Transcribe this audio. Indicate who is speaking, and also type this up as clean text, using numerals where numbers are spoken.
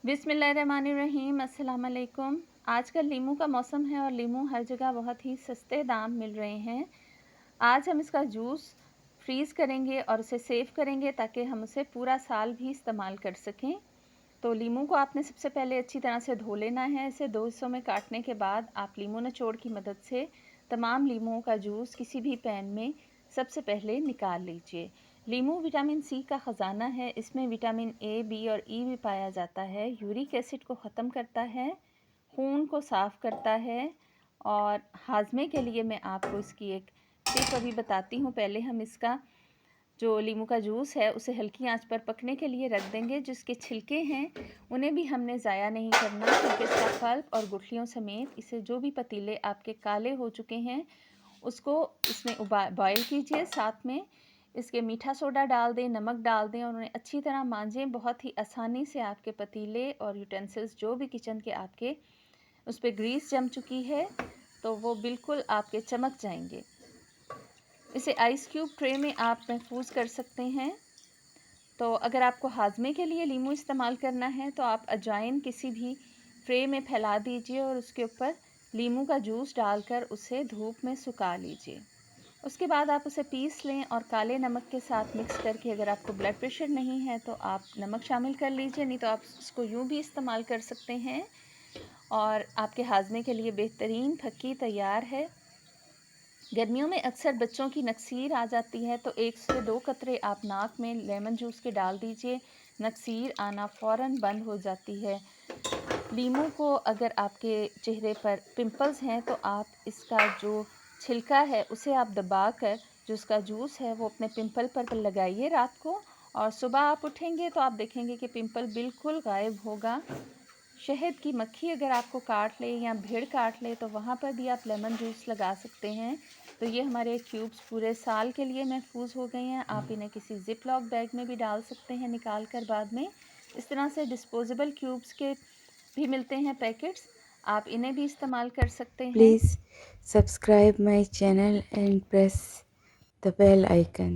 Speaker 1: बिस्मिल्लाहिर्रहमानिर्रहीम, अस्सलाम वालेकुम। आजकल लीमू का मौसम है और लीमू हर जगह बहुत ही सस्ते दाम मिल रहे हैं। आज हम इसका जूस फ्रीज़ करेंगे और उसे सेव करेंगे ताकि हम उसे पूरा साल भी इस्तेमाल कर सकें। तो लीमू को आपने सबसे पहले अच्छी तरह से धो लेना है। इसे 2 हिस्सों में काटने के बाद आप लीमू निचोड़ की मदद से तमाम लीमुओं का जूस किसी भी पैन में सबसे पहले निकाल लीजिए। लीमू विटामिन सी का ख़जाना है। इसमें विटामिन ए, बी और ई भी पाया जाता है। यूरिक एसिड को ख़त्म करता है, खून को साफ़ करता है और हाजमे के लिए मैं आपको इसकी एक टिप अभी बताती हूँ। पहले हम इसका जो लीमू का जूस है उसे हल्की आंच पर पकने के लिए रख देंगे। जिसके छिलके हैं उन्हें भी हमने ज़ाया नहीं करना, क्योंकि इसका पल्प और गुठलियों समेत इसे जो भी पतीले आपके काले हो चुके हैं उसको इसमें बॉयल कीजिए। साथ में इसके मीठा सोडा डाल दें, नमक डाल दें और उन्हें अच्छी तरह मांजें। बहुत ही आसानी से आपके पतीले और यूटेंसिल्स जो भी किचन के आपके उस पर ग्रीस जम चुकी है तो वो बिल्कुल आपके चमक जाएंगे। इसे आइस क्यूब ट्रे में आप महफूज कर सकते हैं। तो अगर आपको हाजमे के लिए लीमू इस्तेमाल करना है तो आप अजवाइन किसी भी ट्रे में फैला दीजिए और उसके ऊपर लीमू का जूस डालकर उसे धूप में सुखा लीजिए। उसके बाद आप उसे पीस लें और काले नमक के साथ मिक्स करके, अगर आपको ब्लड प्रेशर नहीं है तो आप नमक शामिल कर लीजिए, नहीं तो आप इसको यूँ भी इस्तेमाल कर सकते हैं और आपके हाजमे के लिए बेहतरीन फक्की तैयार है। गर्मियों में अक्सर बच्चों की नक्सीर आ जाती है तो 1 से 2 कतरे आप नाक में लेमन जूस के डाल दीजिए। नक्सीर आना फ़ौरन बंद हो जाती है। लीमू को अगर आपके चेहरे पर पिंपल्स हैं तो आप इसका जो छिलका है उसे आप दबाकर जो उसका जूस है वो अपने पिंपल पर लगाइए रात को, और सुबह आप उठेंगे तो आप देखेंगे कि पिंपल बिल्कुल गायब होगा। शहद की मक्खी अगर आपको काट ले या भीड़ काट ले तो वहाँ पर भी आप लेमन जूस लगा सकते हैं। तो ये हमारे क्यूब्स पूरे साल के लिए महफूज हो गए हैं। आप इन्हें किसी ज़िप लॉक बैग में भी डाल सकते हैं निकाल कर बाद में। इस तरह से डिस्पोजेबल क्यूब्स के भी मिलते हैं पैकेट्स, आप इन्हें भी इस्तेमाल कर सकते हैं।
Speaker 2: Please subscribe my channel and press the bell icon.